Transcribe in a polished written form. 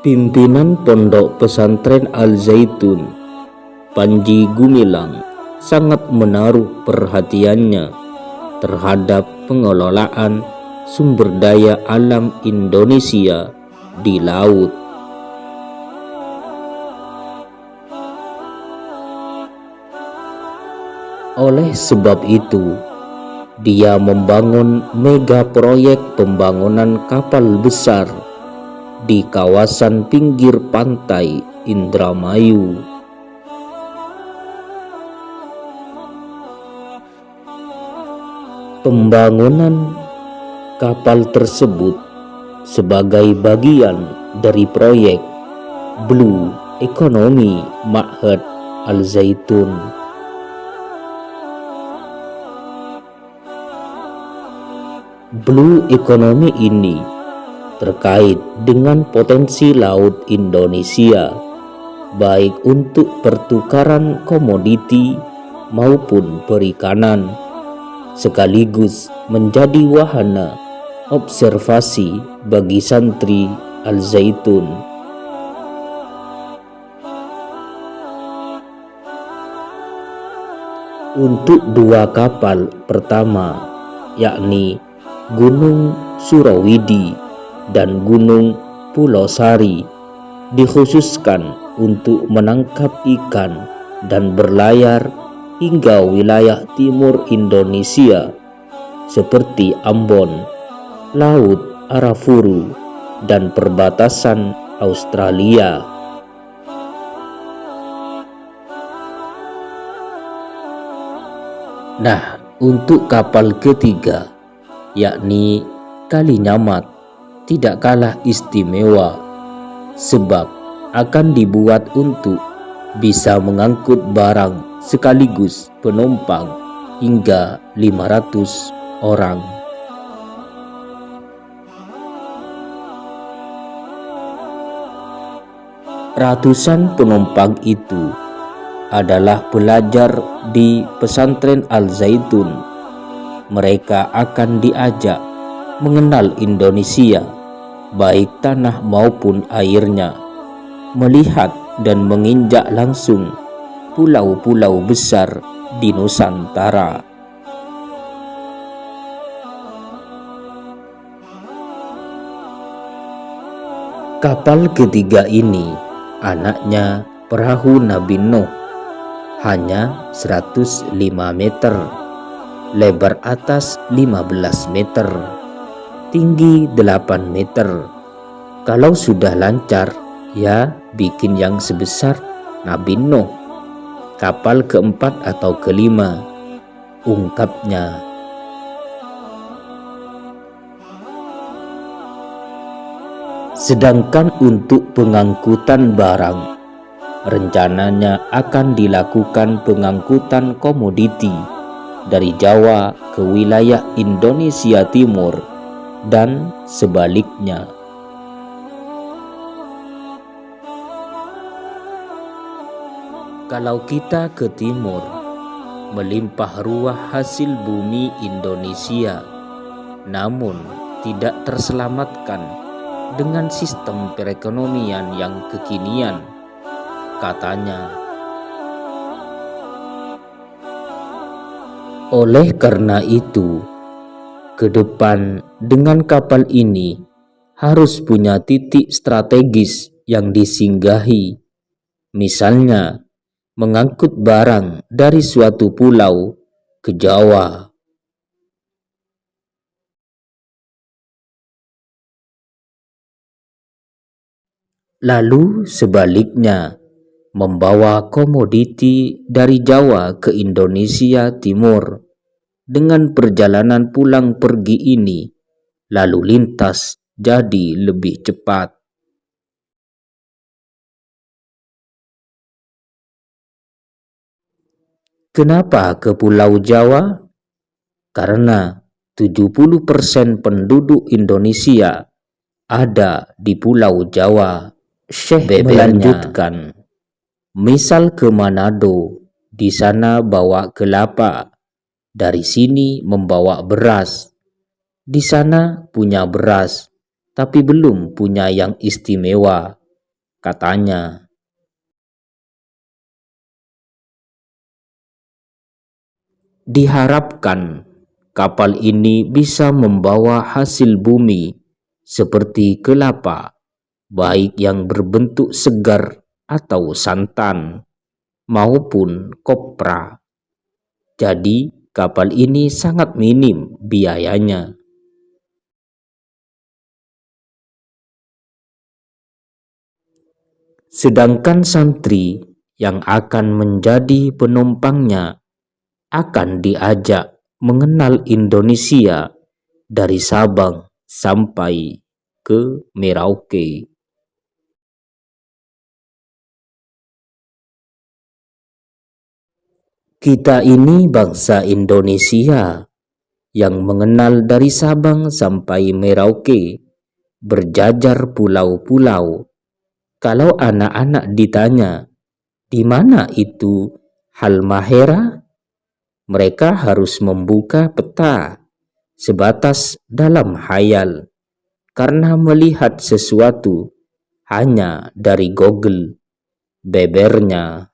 Pimpinan Pondok Pesantren Al-Zaitun, Panji Gumilang, sangat menaruh perhatiannya terhadap pengelolaan sumber daya alam Indonesia di laut. Oleh sebab itu, dia membangun mega proyek pembangunan kapal besar di kawasan pinggir pantai Indramayu. Pembangunan kapal tersebut sebagai bagian dari proyek Blue Economy Ma'had Al-Zaitun. Blue Economy ini terkait dengan potensi laut Indonesia, baik untuk pertukaran komoditi maupun perikanan, sekaligus menjadi wahana observasi bagi santri Al-Zaitun. Untuk dua kapal pertama, yakni Gunung Surawidi dan Gunung Pulau Sari, dikhususkan untuk menangkap ikan dan berlayar hingga wilayah timur Indonesia seperti Ambon, Laut Arafuru, dan perbatasan Australia. Nah, untuk kapal ketiga, yakni Kalinyamat, tidak kalah istimewa sebab akan dibuat untuk bisa mengangkut barang sekaligus penumpang hingga 500 orang. Ratusan penumpang itu adalah pelajar di pesantren Al-Zaitun. Mereka akan diajak mengenal Indonesia, baik tanah maupun airnya, melihat dan menginjak langsung pulau-pulau besar di Nusantara. Kapal ketiga ini anaknya perahu Nabi Nuh, hanya 105 meter, lebar atas 15 meter, tinggi 8 meter. Kalau sudah lancar, ya bikin yang sebesar Nabi Nuh, kapal keempat atau kelima, ungkapnya. Sedangkan untuk pengangkutan barang, rencananya akan dilakukan pengangkutan komoditi dari Jawa ke wilayah Indonesia Timur dan sebaliknya. Kalau kita ke timur, melimpah ruah hasil bumi Indonesia, namun tidak terselamatkan dengan sistem perekonomian yang kekinian, katanya. Oleh karena itu, ke depan dengan kapal ini harus punya titik strategis yang disinggahi, misalnya mengangkut barang dari suatu pulau ke Jawa. Lalu sebaliknya, membawa komoditi dari Jawa ke Indonesia Timur. Dengan perjalanan pulang pergi ini, lalu lintas jadi lebih cepat. Kenapa ke Pulau Jawa? Karena 70% penduduk Indonesia ada di Pulau Jawa. Syekh melanjutkan, misal ke Manado, di sana bawa kelapa, dari sini membawa beras, di sana punya beras, tapi belum punya yang istimewa, katanya. Diharapkan kapal ini bisa membawa hasil bumi seperti kelapa, baik yang berbentuk segar atau santan maupun kopra. Jadi, kapal ini sangat minim biayanya. Sedangkan santri yang akan menjadi penumpangnya akan diajak mengenal Indonesia dari Sabang sampai ke Merauke. Kita ini bangsa Indonesia yang mengenal dari Sabang sampai Merauke, berjajar pulau-pulau. Kalau anak-anak ditanya, di mana itu Halmahera? Mereka harus membuka peta sebatas dalam hayal karena melihat sesuatu hanya dari Google, bebernya.